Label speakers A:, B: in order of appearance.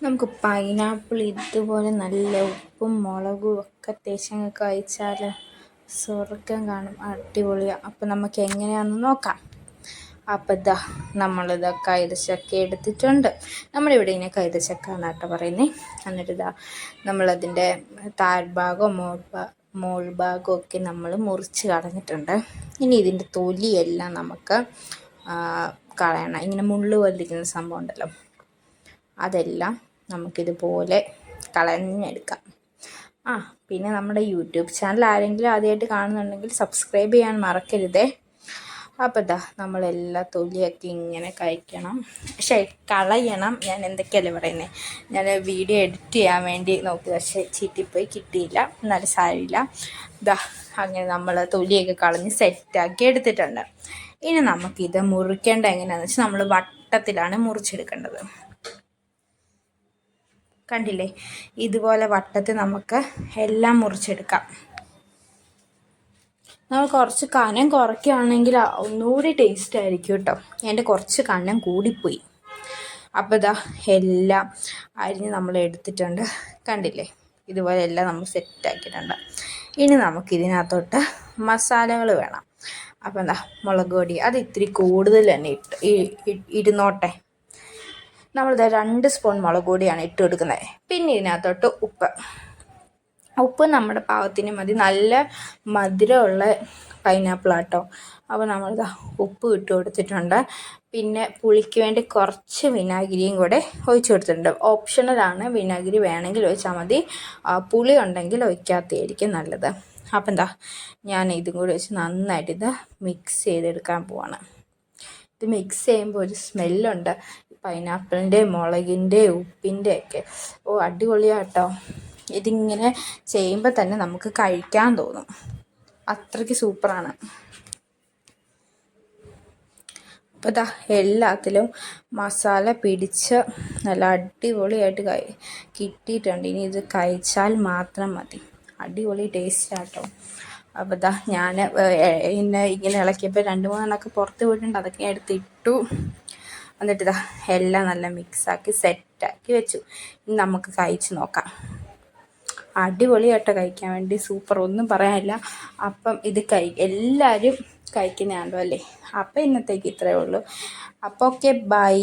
A: നമുക്ക് പൈനാപ്പിൾ ഇതുപോലെ നല്ല ഉപ്പും മുളകും ഒക്കെ തേച്ചങ്ങ് കഴിച്ചാൽ സ്വർഗം കാണും. അടിപൊളിയാണ്. അപ്പം നമുക്ക് എങ്ങനെയാണെന്ന് നോക്കാം. അപ്പം ഇതാ നമ്മളിതാ കൈതച്ചക്ക എടുത്തിട്ടുണ്ട്. നമ്മളിവിടെ ഇങ്ങനെ കൈതച്ചക്ക എന്നാട്ടോ പറയുന്നത്. എന്നിട്ട് ഇതാ നമ്മളതിൻ്റെ താഴ്ഭാഗവും മോൾഭാഗവും ഒക്കെ നമ്മൾ മുറിച്ച് കളഞ്ഞിട്ടുണ്ട്. ഇനി ഇതിൻ്റെ തൊലിയെല്ലാം നമുക്ക് കളയണം. ഇങ്ങനെ മുള്ളു പോലിരിക്കുന്ന സംഭവം ഉണ്ടല്ലോ, അതെല്ലാം നമുക്കിതുപോലെ കളഞ്ഞെടുക്കാം. പിന്നെ നമ്മുടെ യൂട്യൂബ് ചാനൽ ആരെങ്കിലും ആദ്യമായിട്ട് കാണുന്നുണ്ടെങ്കിൽ സബ്സ്ക്രൈബ് ചെയ്യാൻ മറക്കരുതേ. അപ്പോൾ ഇതാ നമ്മളെല്ലാ തൊലിയൊക്കെ ഇങ്ങനെ കളയണം. ഞാൻ എന്തൊക്കെയല്ലേ പറയുന്നത്. ഞാൻ വീഡിയോ എഡിറ്റ് ചെയ്യാൻ വേണ്ടി നോക്കി, പക്ഷേ ചീറ്റിപ്പോയി, കിട്ടിയില്ല. എന്നാലും സാരമില്ല. ഇതാ അങ്ങനെ നമ്മൾ തൊലിയൊക്കെ കളഞ്ഞ് സെറ്റാക്കി എടുത്തിട്ടുണ്ട്. ഇനി നമുക്കിത് മുറിക്കേണ്ട എങ്ങനെയാണെന്ന് വെച്ചാൽ നമ്മൾ വട്ടത്തിലാണ് മുറിച്ചെടുക്കേണ്ടത്. കണ്ടില്ലേ, ഇതുപോലെ വട്ടത്തിൽ നമുക്ക് എല്ലാം മുറിച്ചെടുക്കാം. നമ്മൾ കുറച്ച് കനം കുറയ്ക്കുകയാണെങ്കിൽ ഒന്നുകൂടി ടേസ്റ്റ് ആയിരിക്കും കേട്ടോ. എൻ്റെ കുറച്ച് കനം കൂടിപ്പോയി. അപ്പോൾ ഇതാ എല്ലാം അരിഞ്ഞ് നമ്മൾ എടുത്തിട്ടുണ്ട്. കണ്ടില്ലേ, ഇതുപോലെ എല്ലാം നമ്മൾ സെറ്റാക്കിയിട്ടുണ്ട്. ഇനി നമുക്കിതിനകത്തോട്ട് മസാലകൾ വേണം. അപ്പോൾ എന്താ, മുളക് പൊടി അത് ഇത്തിരി കൂടുതൽ തന്നെ ഇരുന്നോട്ടെ. നമ്മളിത് 2 സ്പൂൺ മുളക് പൊടിയാണ് ഇട്ട് കൊടുക്കുന്നത്. പിന്നെ ഇതിനകത്തോട്ട് ഉപ്പ് നമ്മുടെ പാകത്തിന് മതി. നല്ല മധുരമുള്ള പൈനാപ്പിളാട്ടോ. അപ്പോൾ നമ്മളിത് ഉപ്പ് ഇട്ട് കൊടുത്തിട്ടുണ്ട്. പിന്നെ പുളിക്ക് വേണ്ടി കുറച്ച് വിനാഗിരിയും കൂടെ ഒഴിച്ച് കൊടുത്തിട്ടുണ്ട്. ഓപ്ഷണലാണ്, വിനാഗിരി വേണമെങ്കിൽ ഒഴിച്ചാൽ മതി. പുളി ഉണ്ടെങ്കിൽ ഒഴിക്കാത്തതായിരിക്കും നല്ലത്. അപ്പം എന്താ, ഞാൻ ഇതും കൂടി വെച്ച് നന്നായിട്ട് ഇത് മിക്സ് ചെയ്തെടുക്കാൻ പോവാണ്. ഇത് മിക്സ് ചെയ്യുമ്പോൾ ഒരു സ്മെല്ലുണ്ട്, പൈനാപ്പിളിൻ്റെ, മുളകിൻ്റെ, ഉപ്പിൻ്റെ ഒക്കെ. അടിപൊളിയാട്ടോ. ഇതിങ്ങനെ ചെയ്യുമ്പോൾ തന്നെ നമുക്ക് കഴിക്കാൻ തോന്നും. അത്രയ്ക്ക് സൂപ്പറാണ്. അപ്പോൾ ഇതാ എല്ലാത്തിലും മസാല പിടിച്ച് നല്ല അടിപൊളിയായിട്ട് കിട്ടിയിട്ടുണ്ട്. ഇനി ഇത് കഴിച്ചാൽ മാത്രം മതി. അടിപൊളി ടേസ്റ്റാട്ടോ. അപ്പോൾ ഇതാ ഞാൻ ഇങ്ങനെ ഇളക്കിയപ്പോൾ 2-3 എണ്ണമൊക്കെ പുറത്ത് പോയിട്ടുണ്ട്. അതൊക്കെ എടുത്തിട്ടു. എന്നിട്ട് ഇതാ എല്ലാം നല്ല മിക്സാക്കി സെറ്റാക്കി വെച്ചു. ഇനി നമുക്ക് കഴിച്ച് നോക്കാം. അടിപൊളിയായിട്ട് കഴിക്കാൻ വേണ്ടി സൂപ്പർ, ഒന്നും പറയാനില്ല. അപ്പം ഇത് എല്ലാവരും കഴിക്കുന്നതാണല്ലോ അല്ലേ. അപ്പം ഇന്നത്തേക്ക് ഇത്രയേ ഉള്ളൂ. അപ്പോൾ ഓക്കെ, ബൈ.